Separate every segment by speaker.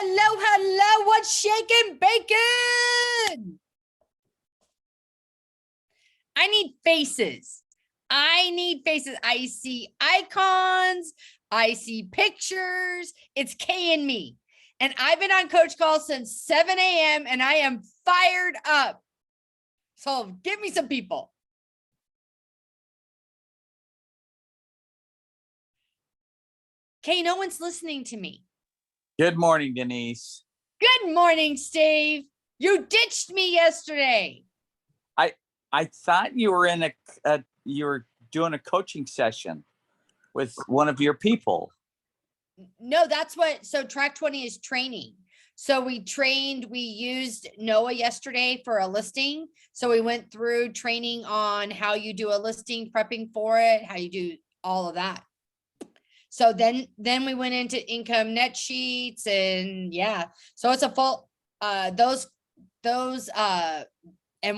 Speaker 1: Hello, hello. What's shaking bacon? I need faces. I see icons. I see pictures. It's Kay and me. And I've been on coach call since 7 a.m. and I am fired up. So give me some people. Kay, no one's listening to me.
Speaker 2: Good morning, Denise.
Speaker 1: Good morning, Steve. You ditched me yesterday.
Speaker 2: I thought you were in you were doing a coaching session with one of your people.
Speaker 1: No, so track 20 is training. So we used Noah yesterday for a listing. So we went through training on how you do a listing, prepping for it, how you do all of that. So then we went into income net sheets and yeah, so it's a full, and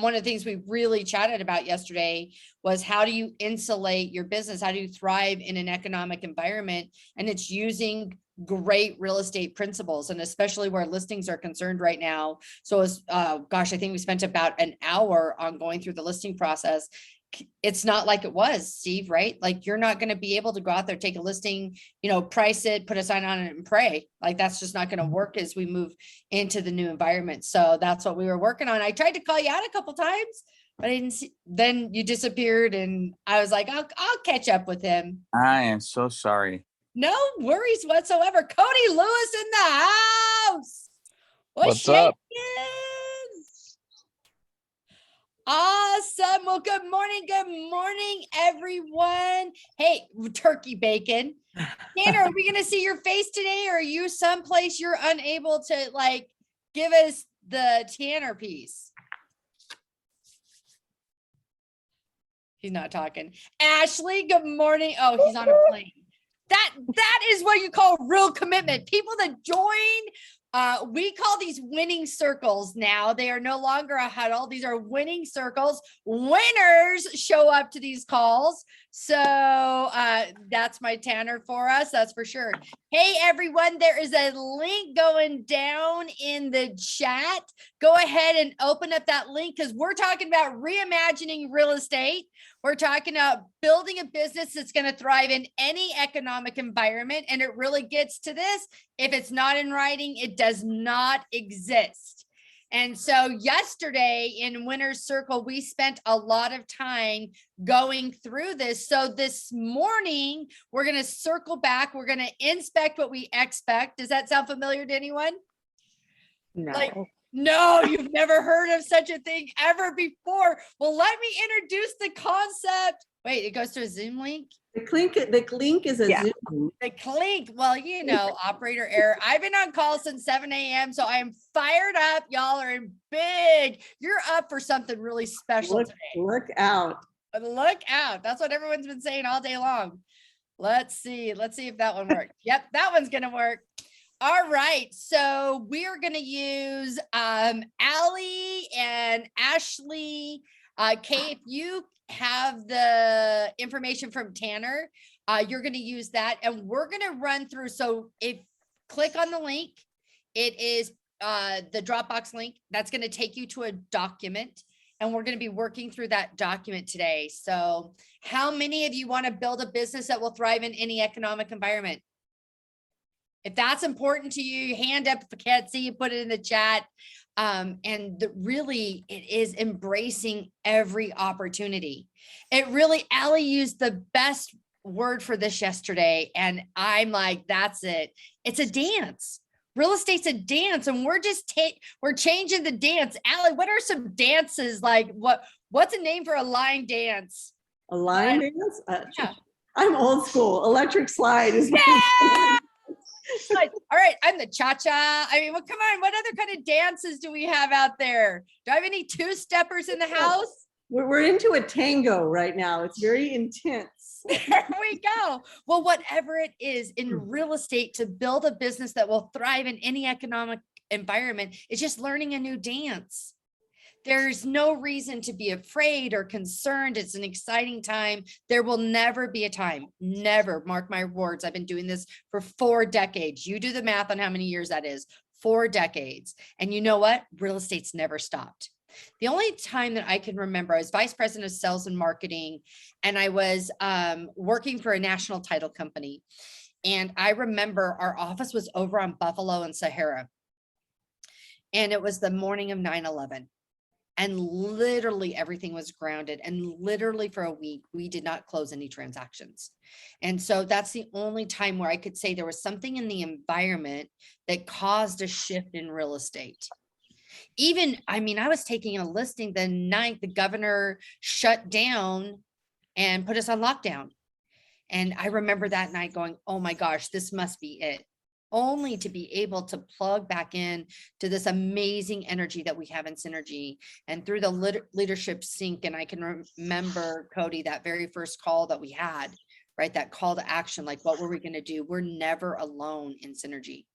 Speaker 1: one of the things we really chatted about yesterday was how do you insulate your business? How do you thrive in an economic environment? And it's using great real estate principles, and especially where listings are concerned right now. So it's, I think we spent about an hour on going through the listing process. It's not like it was, Steve, right? Like you're not going to be able to go out there, take a listing, price it, put a sign on it and pray. Like that's just not going to work as we move into the new environment. So that's what we were working on. I tried to call you out a couple times, but I didn't see, then you disappeared and I was like, I'll catch up with him.
Speaker 2: I am so sorry.
Speaker 1: No worries whatsoever. Cody Lewis in the house.
Speaker 3: What's up?
Speaker 1: Awesome. Well, good morning, everyone. Hey, turkey bacon. Tanner, are we going to see your face today, or are you someplace you're unable to give us the Tanner piece? He's not talking. Ashley, good morning. Oh, he's on a plane. That is what you call real commitment. People that join, we call these winning circles now. They are no longer a huddle. These are winning circles. Winners show up to these calls. So that's my Tanner for us. That's for sure. Hey, everyone, there is a link going down in the chat. Go ahead and open up that link because we're talking about reimagining real estate. We're talking about building a business that's going to thrive in any economic environment. And it really gets to this. If it's not in writing, it does not exist. And so yesterday in Winner's Circle, we spent a lot of time going through this. So this morning, we're going to circle back. We're going to inspect what we expect. Does that sound familiar to anyone?
Speaker 3: No.
Speaker 1: No, you've never heard of such a thing ever before. Well, let me introduce the concept. Wait, it goes to a Zoom link?
Speaker 4: The link is a Zoom.
Speaker 1: The clink. Well, operator error. I've been on call since 7 a.m. So I am fired up. Y'all are in big. You're up for something really special today.
Speaker 4: Look out.
Speaker 1: Look out. That's what everyone's been saying all day long. Let's see if that one works. Yep, that one's going to work. All right. So we are going to use Allie and Ashley. Kay, if you have the information from Tanner, you're going to use that and we're going to run through. So if click on the link, it is the Dropbox link that's going to take you to a document and we're going to be working through that document today. So how many of you want to build a business that will thrive in any economic environment? If that's important to you, hand up. If I can't see you, put it in the chat. Really, it is embracing every opportunity. Allie used the best word for this yesterday. And I'm like, that's it. It's a dance. Real estate's a dance. And we're changing the dance. Allie, what are some dances? What's a name for a line dance?
Speaker 4: A line dance?
Speaker 1: Yeah.
Speaker 4: I'm old school. Electric slide is
Speaker 1: All right, I'm the cha-cha. I mean, well, come on. What other kind of dances do we have out there? Do I have any two-steppers in the house?
Speaker 4: We're into a tango right now. It's very intense.
Speaker 1: There we go. Well, whatever it is in real estate to build a business that will thrive in any economic environment, it's just learning a new dance. There's no reason to be afraid or concerned. It's an exciting time. There will never be a time, never, mark my words. I've been doing this for 4 decades. You do the math on how many years that is. 4 decades. And you know what? Real estate's never stopped. The only time that I can remember, I was vice president of sales and marketing, and I was working for a national title company. And I remember our office was over on Buffalo and Sahara. And it was the morning of 9/11. And literally everything was grounded. And literally for a week, we did not close any transactions. And so that's the only time where I could say there was something in the environment that caused a shift in real estate. Even, I mean, I was taking a listing the night the governor shut down and put us on lockdown. And I remember that night going, oh my gosh, this must be it. Only to be able to plug back in to this amazing energy that we have in Synergy and through the leadership sync. And I can remember, Cody, that very first call that we had, right? That call to action, like, what were we going to do? We're never alone in Synergy,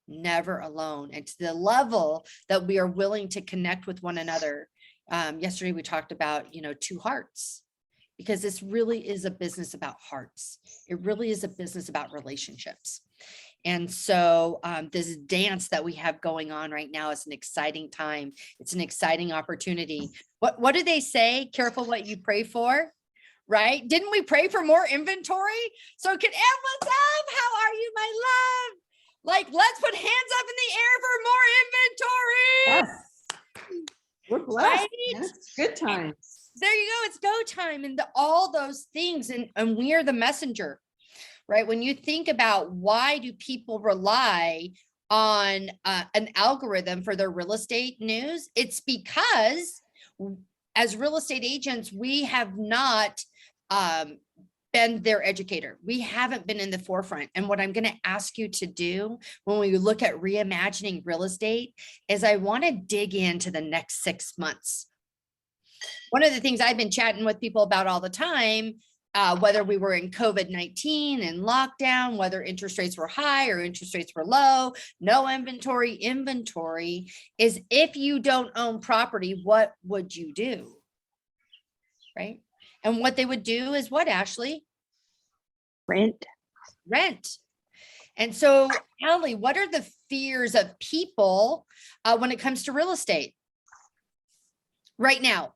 Speaker 1: never alone. And to the level that we are willing to connect with one another. Yesterday, we talked about, you know, 2 hearts, because this really is a business about hearts. It really is a business about relationships. And so this dance that we have going on right now is an exciting time. It's an exciting opportunity. What do they say? Careful what you pray for, right? Didn't we pray for more inventory? So can what's up? How are you, my love? Like, let's put hands up in the air for more inventory.
Speaker 4: Yes. We're blessed.
Speaker 1: Right?
Speaker 4: Man. It's good times.
Speaker 1: There you go. It's go time, and all those things. And we are the messenger. Right? When you think about why do people rely on an algorithm for their real estate news, it's because as real estate agents, we have not been their educator. We haven't been in the forefront. And what I'm going to ask you to do when we look at reimagining real estate is I want to dig into the next 6 months. One of the things I've been chatting with people about all the time, whether we were in COVID-19 and lockdown, whether interest rates were high or interest rates were low, no inventory, is if you don't own property, what would you do? Right? And what they would do is what, Ashley?
Speaker 3: Rent.
Speaker 1: And so, Allie, what are the fears of people when it comes to real estate right now?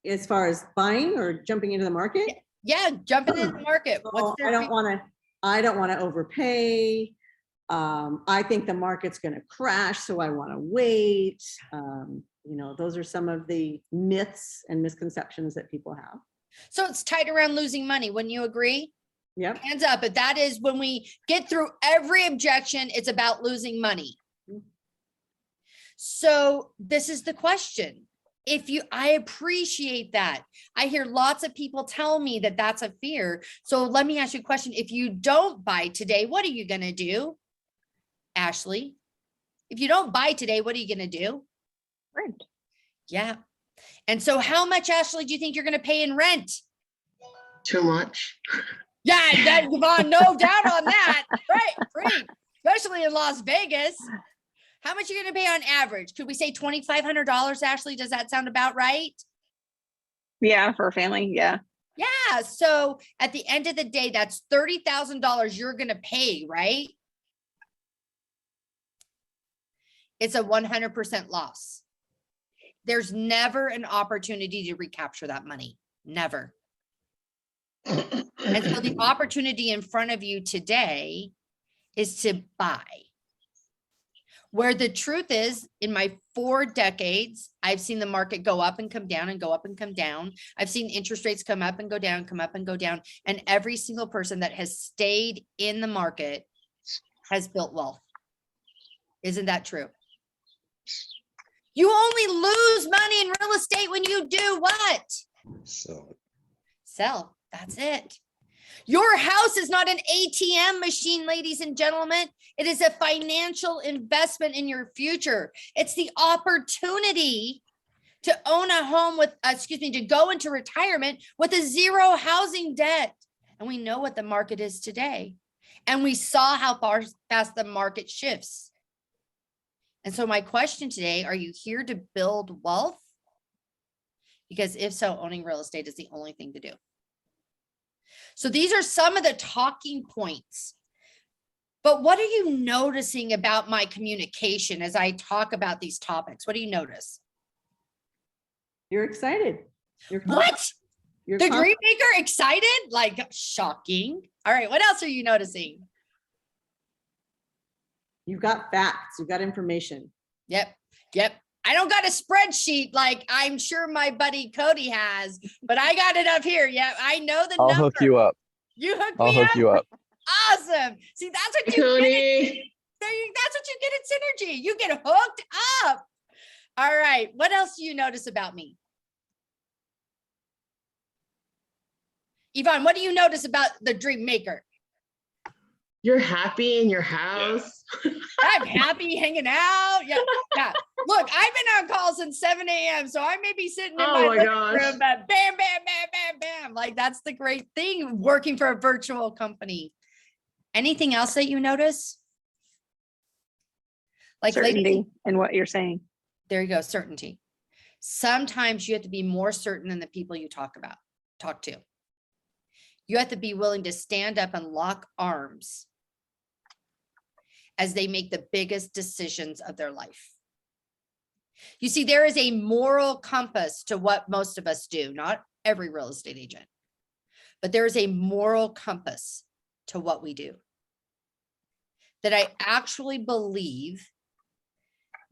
Speaker 4: As far as buying or jumping into the market?
Speaker 1: Yeah, jumping into the market.
Speaker 4: Well, I don't want to overpay. I think the market's going to crash, so I want to wait. You know, those are some of the myths and misconceptions that people have.
Speaker 1: So it's tied around losing money. Wouldn't you agree?
Speaker 4: Yep.
Speaker 1: Hands up. But that is when we get through every objection, it's about losing money. So this is the question. I appreciate that. I hear lots of people tell me that that's a fear. So let me ask you a question. If you don't buy today, what are you going to do, Ashley? If you don't buy today, what are you going to do?
Speaker 3: Rent.
Speaker 1: Yeah. And so how much, Ashley, do you think you're going to pay in rent?
Speaker 5: Too much.
Speaker 1: Yeah, Yvonne, no doubt on that. Right, free, especially in Las Vegas. How much are you going to pay on average? Could we say $2,500, Ashley? Does that sound about right?
Speaker 3: Yeah, for a family. Yeah.
Speaker 1: Yeah. So at the end of the day, that's $30,000 you're going to pay, right? It's a 100% loss. There's never an opportunity to recapture that money. Never. And so the opportunity in front of you today is to buy. Where the truth is, in my 4 decades, I've seen the market go up and come down and go up and come down. I've seen interest rates come up and go down, come up and go down. And every single person that has stayed in the market has built wealth. Isn't that true? You only lose money in real estate when you do what? Sell. That's it. Your house is not an ATM machine, ladies and gentlemen. It is a financial investment in your future. It's the opportunity to own a home with, to go into retirement with a 0 housing debt. And we know what the market is today. And we saw how fast the market shifts. And so my question today, are you here to build wealth? Because if so, owning real estate is the only thing to do. So these are some of the talking points But what are you noticing about my communication as I talk about these topics? What do you notice?
Speaker 4: You're excited. You're
Speaker 1: What?
Speaker 4: You're
Speaker 1: The
Speaker 4: confident.
Speaker 1: dream maker excited? Like shocking. All right. What else are you noticing?
Speaker 4: You've got facts. You've got information.
Speaker 1: Yep. Yep. I don't got a spreadsheet like I'm sure my buddy Cody has, but I got it up here. Yeah. I know the
Speaker 6: I'll
Speaker 1: number.
Speaker 6: hook you up.
Speaker 1: You hook
Speaker 6: I'll
Speaker 1: me
Speaker 6: hook
Speaker 1: up.
Speaker 6: you up.
Speaker 1: Awesome. See, that's what you get.
Speaker 5: Cody,
Speaker 1: That's what you get at Synergy. You get hooked up. All right. What else do you notice about me? Yvonne, what do you notice about the dream maker?
Speaker 5: you're happy in your house.
Speaker 1: I'm happy hanging out. Yeah. Yeah. Look, I've been on call since 7 a.m. So I may be sitting in
Speaker 5: Oh
Speaker 1: my
Speaker 5: my
Speaker 1: living
Speaker 5: gosh.
Speaker 1: room, but bam, bam, bam, bam, bam. Like that's the great thing working for a virtual company. Anything else that you notice? Like ladies,
Speaker 3: Certainty in what you're saying.
Speaker 1: there you go, certainty. Sometimes you have to be more certain than the people you talk to. You have to be willing to stand up and lock arms as they make the biggest decisions of their life. You see, there is a moral compass to what most of us do, not every real estate agent, but there is a moral compass to what we do. That I actually believe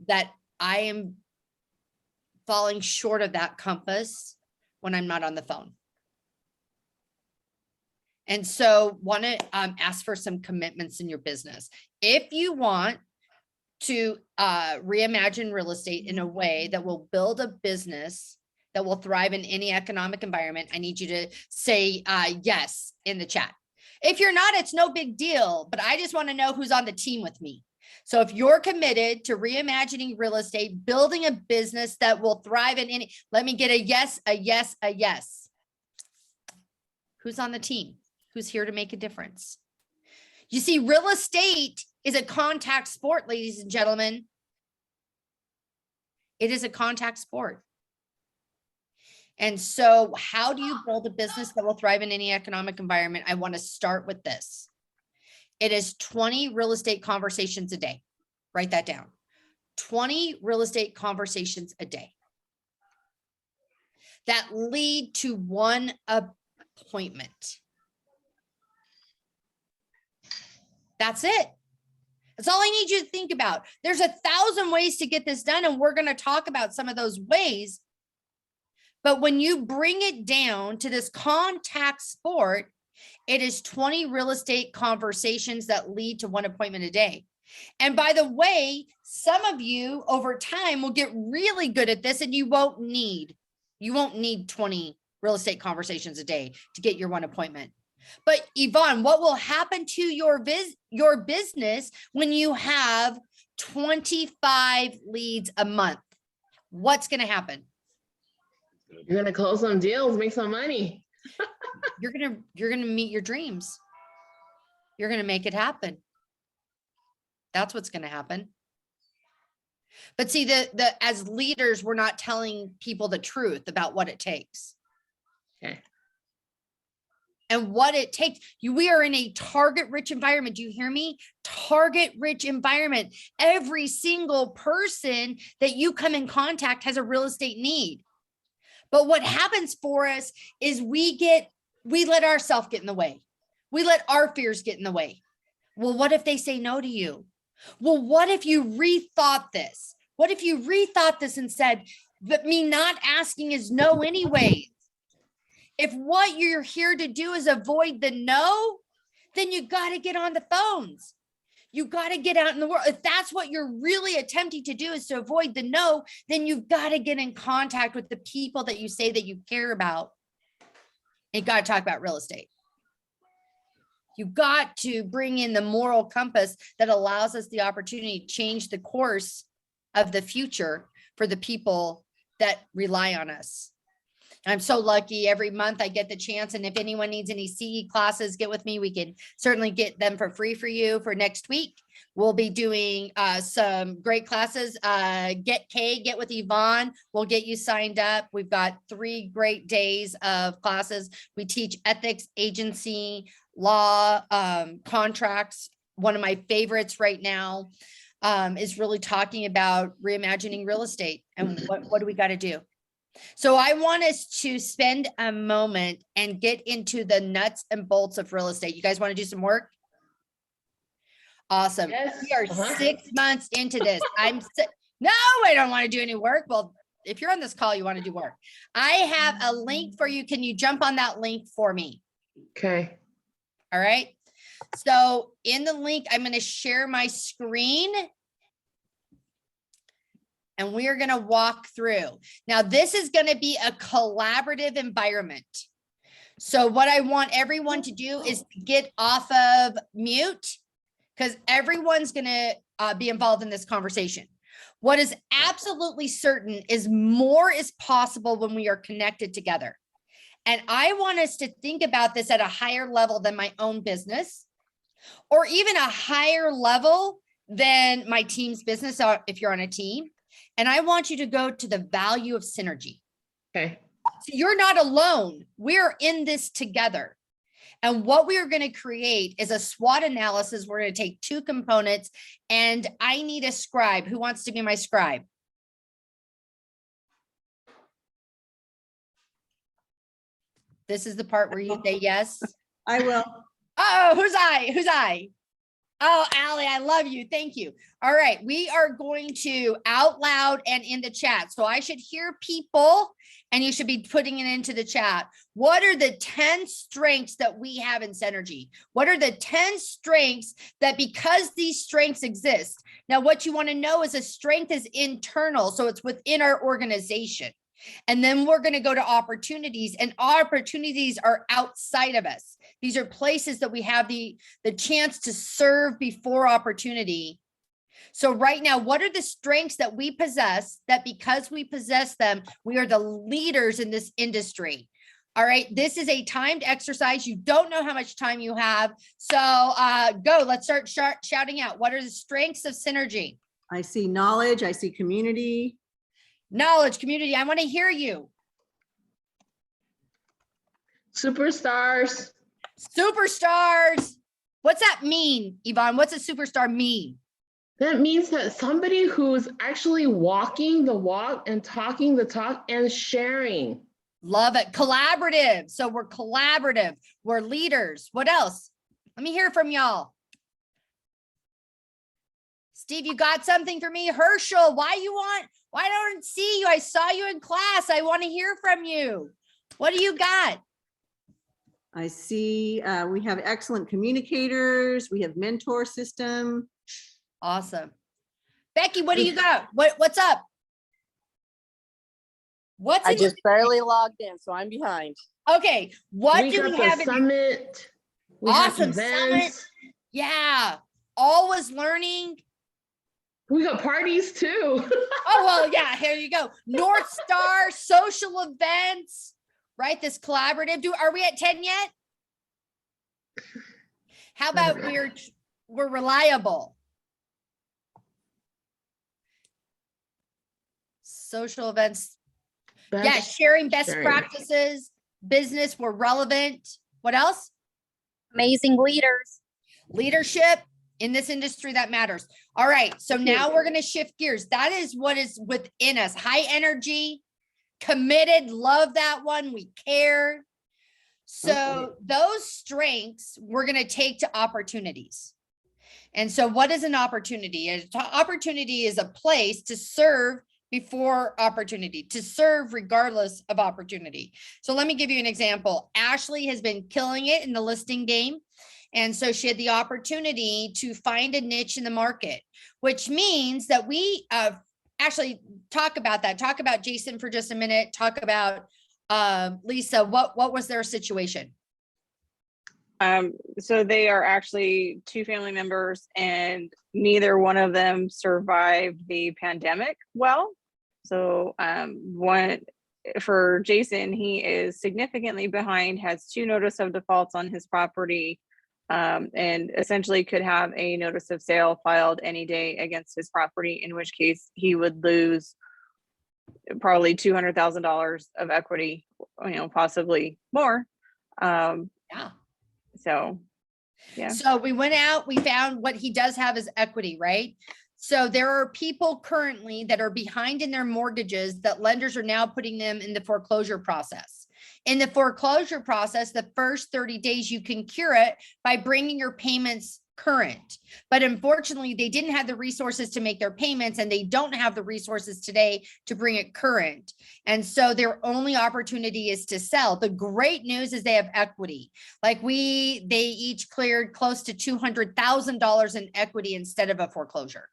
Speaker 1: that I am falling short of that compass when I'm not on the phone. And so want to ask for some commitments in your business. If you want to reimagine real estate in a way that will build a business that will thrive in any economic environment, I need you to say yes in the chat. If you're not, it's no big deal, but I just want to know who's on the team with me. So if you're committed to reimagining real estate, building a business that will thrive in any, let me get a yes, a yes, a yes. Who's on the team? Who's here to make a difference? You see, real estate is a contact sport, ladies and gentlemen. It is a contact sport. And so how do you build a business that will thrive in any economic environment? I want to start with this. It is 20 real estate conversations a day. Write that down. 20 real estate conversations a day that lead to one appointment. That's it. That's all I need you to think about. There's 1,000 ways to get this done, and we're going to talk about some of those ways. But when you bring it down to this contact sport, it is 20 real estate conversations that lead to one appointment a day. And by the way, some of you over time will get really good at this, and you won't need 20 real estate conversations a day to get your one appointment. But Yvonne, what will happen to your business when you have 25 leads a month? What's going to happen?
Speaker 5: You're gonna close some deals, make some money.
Speaker 1: You're going to meet your dreams. You're going to make it happen. That's what's going to happen. But see, as leaders, we're not telling people the truth about what it takes.
Speaker 5: Okay.
Speaker 1: And what it takes. We are in a target-rich environment. Do you hear me? Target-rich environment. Every single person that you come in contact has a real estate need. But what happens for us is we let ourselves get in the way. We let our fears get in the way. Well, what if they say no to you? Well, what if you rethought this? What if you rethought this and said, but me not asking is no anyway? If what you're here to do is avoid the no, then you got to get on the phones. You got to get out in the world. If that's what you're really attempting to do is to avoid the no, then you've got to get in contact with the people that you say that you care about. And you got to talk about real estate. You got to bring in the moral compass that allows us the opportunity to change the course of the future for the people that rely on us. I'm so lucky every month I get the chance. And if anyone needs any CE classes, get with me. We can certainly get them for free for you for next week. We'll be doing some great classes. Get with Yvonne. We'll get you signed up. We've got 3 great days of classes. We teach ethics, agency, law, contracts, one of my favorites right now is really talking about reimagining real estate and what do we got to do. So I want us to spend a moment and get into the nuts and bolts of real estate. You guys want to do some work? Awesome.
Speaker 5: Yes.
Speaker 1: We are
Speaker 5: Uh-huh.
Speaker 1: 6 months into this. No, I don't want to do any work. Well, if you're on this call, you want to do work. I have a link for you. Can you jump on that link for me?
Speaker 5: Okay.
Speaker 1: All right. So in the link, I'm going to share my screen. And we are going to walk through. Now, this is going to be a collaborative environment. So what I want everyone to do is to get off of mute because everyone's going to be involved in this conversation. What is absolutely certain is more is possible when we are connected together. And I want us to think about this at a higher level than my own business, or even a higher level than my team's business, if you're on a team. And I want you to go to the value of synergy.
Speaker 5: Okay.
Speaker 1: So you're not alone. We're in this together. And what we are going to create is a SWOT analysis. We're going to take 2 components, and I need a scribe. Who wants to be my scribe? This is the part where you say yes.
Speaker 4: I will.
Speaker 1: Oh, who's I? Who's I? Oh, Allie, I love you. Thank you. All right. We are going to out loud and in the chat. So I should hear people and you should be putting it into the chat. What are the 10 strengths that we have in Synergy? What are the 10 strengths that because these strengths exist? Now, what you want to know is a strength is internal. So it's within our organization. And then we're going to go to opportunities, and opportunities are outside of us. These are places that we have the chance to serve before opportunity. So right now, what are the strengths that we possess that because we possess them, we are the leaders in this industry? All right, this is a timed exercise. You don't know how much time you have. So go, let's start shouting out. What are the strengths of Synergy?
Speaker 4: I see knowledge. I see community.
Speaker 1: Knowledge, community. I want to hear you.
Speaker 5: Superstars.
Speaker 1: Superstars. What's that mean, Yvonne? What's a superstar mean?
Speaker 5: That means that somebody who's actually walking the walk and talking the talk and sharing.
Speaker 1: Love it. Collaborative. So we're collaborative. We're leaders. What else? Let me hear from y'all. Steve, you got something for me? Herschel, why don't I see you? I saw you in class. I want to hear from you. What do you got?
Speaker 4: I see we have excellent communicators. We have mentor system.
Speaker 1: Awesome. Becky, what do you got? What's up?
Speaker 6: I just barely logged in, so I'm behind.
Speaker 1: Okay. What
Speaker 5: We
Speaker 1: do
Speaker 5: got
Speaker 1: we
Speaker 5: the
Speaker 1: have?
Speaker 5: summit. We have
Speaker 1: Awesome.
Speaker 5: events.
Speaker 1: Summit. Yeah. Always learning.
Speaker 5: We got parties too.
Speaker 1: Oh, well, yeah, here you go. North Star, social events, right? This collaborative. Are we at 10 yet? How about we're reliable? Social events. Yeah, sharing best practices. Business, we're relevant. What else?
Speaker 7: Amazing leaders.
Speaker 1: Leadership. In this industry, that matters. All right. So now we're going to shift gears. That is what is within us. High energy, committed. Love that one. We care. So those strengths we're going to take to opportunities. And so what is an opportunity? An opportunity is a place to serve before opportunity, to serve regardless of opportunity. So let me give you an example. Ashley has been killing it in the listing game. And so she had the opportunity to find a niche in the market, which means that we actually talk about that. Talk about Jason for just a minute. Talk about Lisa. What was their situation?
Speaker 3: So they are actually 2 family members, and neither one of them survived the pandemic well. So one for Jason, he is significantly behind, has 2 notice of defaults on his property. And essentially could have a notice of sale filed any day against his property, in which case he would lose probably $200,000 of equity, possibly more.
Speaker 1: Yeah.
Speaker 3: So Yeah.
Speaker 1: So we went out, we found what he does have is equity, right? So there are people currently that are behind in their mortgages that lenders are now putting them in the foreclosure process. In the foreclosure process, the first 30 days you can cure it by bringing your payments current. But unfortunately, they didn't have the resources to make their payments, and they don't have the resources today to bring it current. And so their only opportunity is to sell. The great news is they have equity. Like they each cleared close to $200,000 in equity instead of a foreclosure.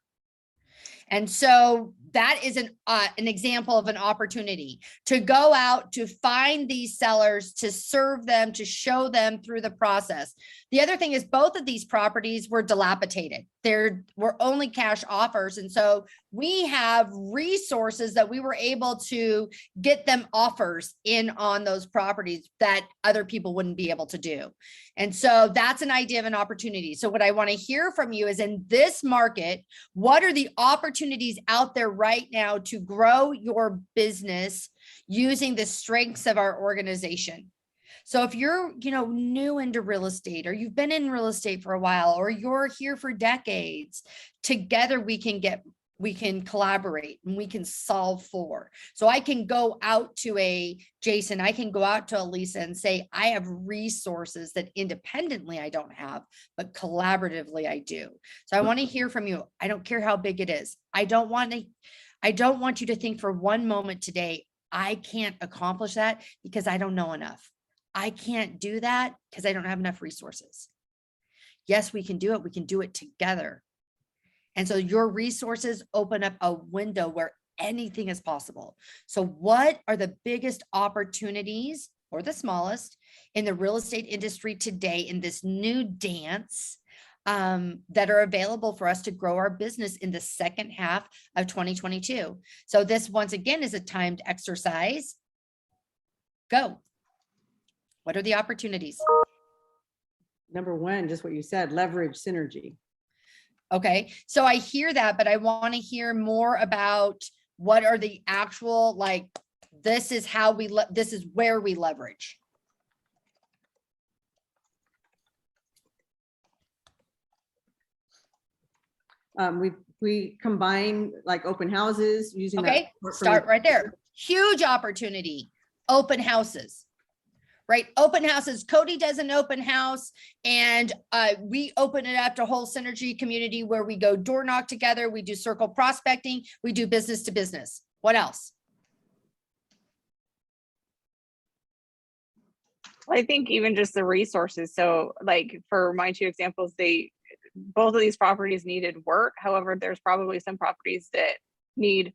Speaker 1: And so that is an example of an opportunity to go out, to find these sellers, to serve them, to show them through the process. The other thing is both of these properties were dilapidated. Were only cash offers. And so we have resources that we were able to get them offers in on those properties that other people wouldn't be able to do. And so that's an idea of an opportunity. So what I want to hear from you is, in this market, what are the opportunities out there right now to grow your business using the strengths of our organization? So if you're, new into real estate, or you've been in real estate for a while, or you're here for decades, together we can collaborate and we can solve for. So I can go out to a Jason, I can go out to a Lisa and say, I have resources that independently I don't have, but collaboratively I do. So I want to hear from you. I don't care how big it is. I don't want you to think for one moment today, I can't accomplish that because I don't know enough. I can't do that because I don't have enough resources. Yes, we can do it. We can do it together. And so your resources open up a window where anything is possible. So what are the biggest opportunities, or the smallest, in the real estate industry today in this new dance that are available for us to grow our business in the second half of 2022? So this, once again, is a timed exercise. Go. What are the opportunities?
Speaker 4: Number one, just what you said, leverage synergy.
Speaker 1: Okay, so I hear that, but I want to hear more about what are the actual, this is how this is where we leverage.
Speaker 4: We combine like open houses using that.
Speaker 1: Okay, start right there. Huge opportunity. Open houses. Right? Open houses. Cody does an open house, and we open it up to whole synergy community where we go door knock together. We do circle prospecting. We do business to business. What else?
Speaker 3: I think even just the resources. So like for my two examples, both of these properties needed work. However, there's probably some properties that need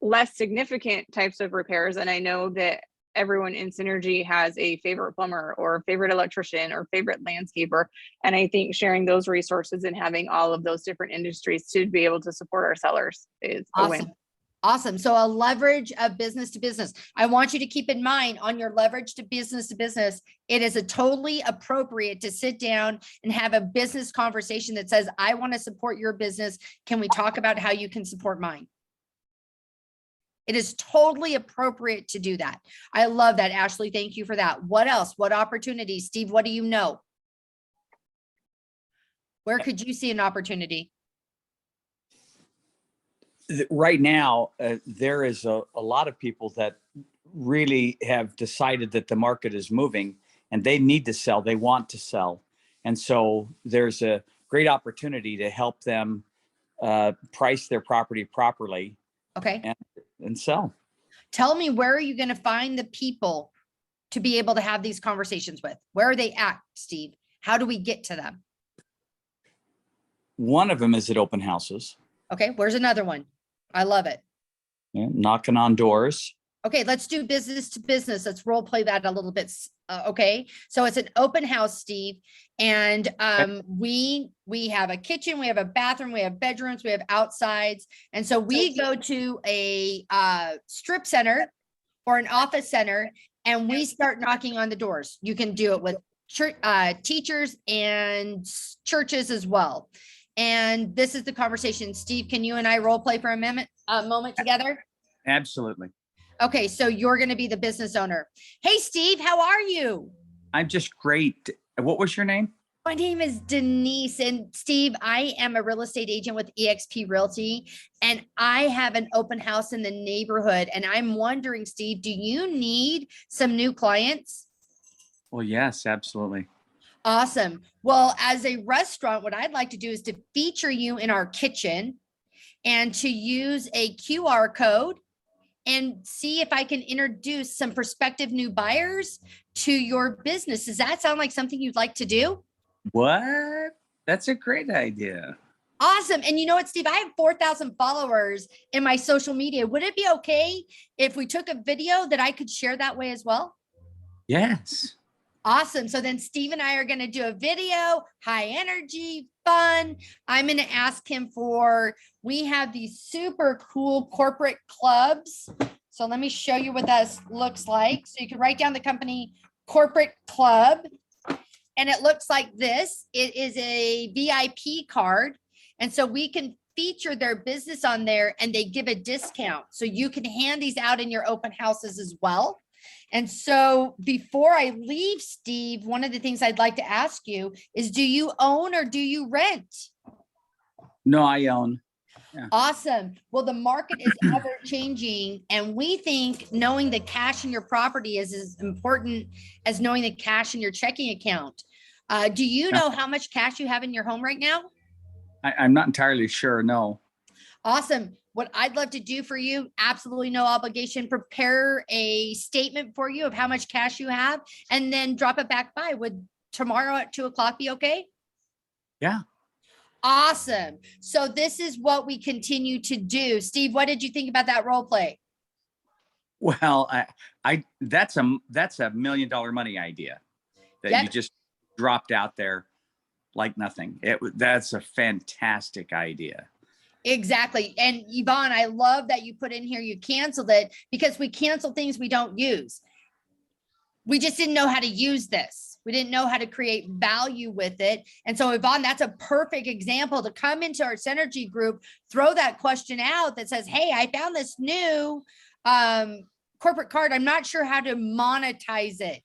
Speaker 3: less significant types of repairs. And I know that everyone in Synergy has a favorite plumber or favorite electrician or favorite landscaper. And I think sharing those resources and having all of those different industries to be able to support our sellers is a win.
Speaker 1: Awesome. So a leverage of business to business. I want you to keep in mind on your leverage to business, it is a totally appropriate to sit down and have a business conversation that says, I want to support your business. Can we talk about how you can support mine? It is totally appropriate to do that. I love that, Ashley. Thank you for that. What else? What opportunities? Steve, what do you know? Where could you see an opportunity?
Speaker 2: Right now, there is a lot of people that really have decided that the market is moving and they need to sell. They want to sell. And so there's a great opportunity to help them price their property properly.
Speaker 1: Okay.
Speaker 2: And sell.
Speaker 1: Tell me, where are you going to find the people to be able to have these conversations with? Where are they at, Steve? How do we get to them?
Speaker 2: One of them is at open houses.
Speaker 1: Okay. Where's another one? I love it.
Speaker 2: Yeah, knocking on doors.
Speaker 1: Okay. Let's do business to business. Let's role play that a little bit. Okay. So it's an open house, Steve. And we have a kitchen, we have a bathroom, we have bedrooms, we have outsides. And so we go to a strip center or an office center and we start knocking on the doors. You can do it with teachers and churches as well. And this is the conversation. Steve, can you and I role play for a moment together?
Speaker 2: Absolutely.
Speaker 1: Okay, so you're going to be the business owner. Hey, Steve, how are you?
Speaker 2: I'm just great. And what was your name?
Speaker 1: My name is Denise, and Steve, I am a real estate agent with eXp Realty, and I have an open house in the neighborhood. And I'm wondering, Steve, do you need some new clients?
Speaker 2: Well, yes, absolutely.
Speaker 1: Awesome. Well, as a restaurant, what I'd like to do is to feature you in our kitchen and to use a QR code and see if I can introduce some prospective new buyers to your business. Does that sound like something you'd like to do?
Speaker 2: What? That's a great idea.
Speaker 1: Awesome. And you know what, Steve? I have 4,000 followers in my social media. Would it be okay if we took a video that I could share that way as well?
Speaker 2: Yes.
Speaker 1: Awesome. So then Steve and I are going to do a video, high energy, fun. I'm going to ask him we have these super cool corporate clubs. So let me show you what that looks like. So you can write down the company corporate club. And it looks like this. It is a VIP card. And so we can feature their business on there and they give a discount. So you can hand these out in your open houses as well. And so before I leave, Steve, one of the things I'd like to ask you is, do you own or do you rent?
Speaker 2: No, I own. Yeah.
Speaker 1: Awesome. Well, the market is ever changing, and we think knowing the cash in your property is as important as knowing the cash in your checking account. Do you know how much cash you have in your home right now?
Speaker 2: I'm not entirely sure. No.
Speaker 1: Awesome. What I'd love to do for you, absolutely no obligation, prepare a statement for you of how much cash you have and then drop it back by. Would tomorrow at 2:00 be okay?
Speaker 2: Yeah.
Speaker 1: Awesome. So this is what we continue to do. Steve, what did you think about that role play?
Speaker 2: Well, that's a $1 million money idea that you just dropped out there like nothing. That's a fantastic idea.
Speaker 1: Exactly. And Yvonne, I love that you put in here, you canceled it because we cancel things we don't use. We just didn't know how to use this. We didn't know how to create value with it. And so Yvonne, that's a perfect example to come into our Synergy group, throw that question out that says, hey, I found this new corporate card. I'm not sure how to monetize it.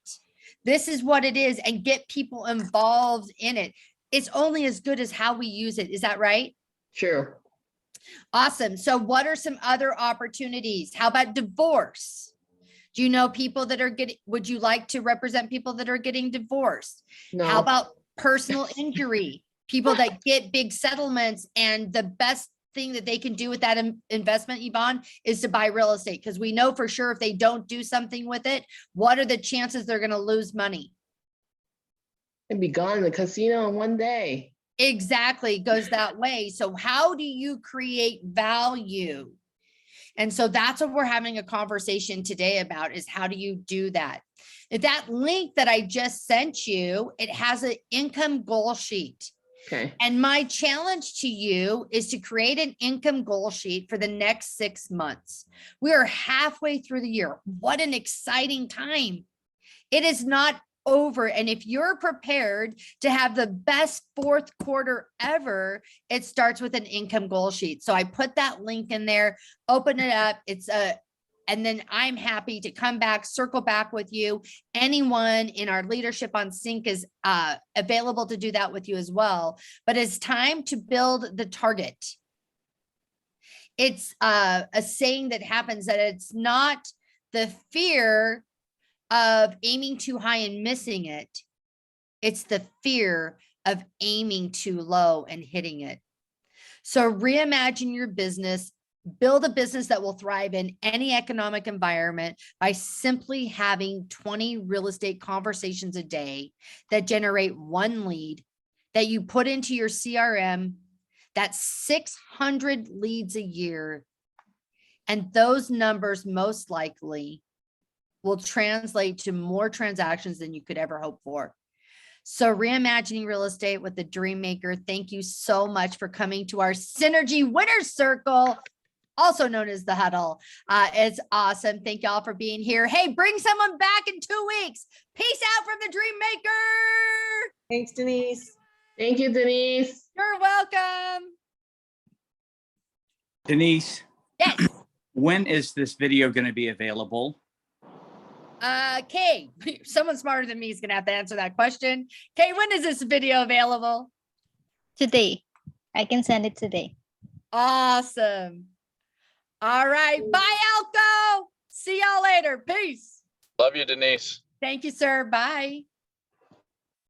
Speaker 1: This is what it is, and get people involved in it. It's only as good as how we use it. Is that right?
Speaker 5: Sure.
Speaker 1: Awesome. So what are some other opportunities? How about divorce? Do you know people that are would you like to represent people that are getting divorced?
Speaker 5: No.
Speaker 1: How about personal injury? People that get big settlements, and the best thing that they can do with that investment, Yvonne, is to buy real estate. Because we know for sure if they don't do something with it, what are the chances they're going to lose money?
Speaker 5: And be gone in the casino in one day.
Speaker 1: Exactly. It goes that way. So how do you create value? And so that's what we're having a conversation today about, is how do you do that? That link that I just sent you, it has an income goal sheet.
Speaker 5: Okay.
Speaker 1: And my challenge to you is to create an income goal sheet for the next 6 months. We are halfway through the year. What an exciting time. It is not over. And if you're prepared to have the best fourth quarter ever, it starts with an income goal sheet. So I put that link in there, open it up. And then I'm happy to come back, circle back with you. Anyone in our Leadership on Sync is available to do that with you as well. But it's time to build the target. It's a saying that happens that it's not the fear of aiming too high and missing it. It's the fear of aiming too low and hitting it. So reimagine your business, build a business that will thrive in any economic environment by simply having 20 real estate conversations a day that generate 1 lead that you put into your CRM. That's 600 leads a year. And those numbers most likely will translate to more transactions than you could ever hope for. So reimagining real estate with the Dream Maker. Thank you so much for coming to our Synergy Winners Circle, also known as the Huddle. It's awesome. Thank y'all for being here. Hey, bring someone back in 2 weeks. Peace out from the Dream Maker.
Speaker 4: Thanks, Denise.
Speaker 5: Thank you, Denise.
Speaker 1: You're welcome.
Speaker 2: Denise,
Speaker 1: Yes.
Speaker 2: when is this video going to be available?
Speaker 1: Kay, someone smarter than me is gonna have to answer that question. Kay, when is this video available?
Speaker 7: Today. I can send it today.
Speaker 1: Awesome. All right. Bye, Elko. See y'all later. Peace.
Speaker 8: Love you, Denise.
Speaker 1: Thank you, sir. Bye.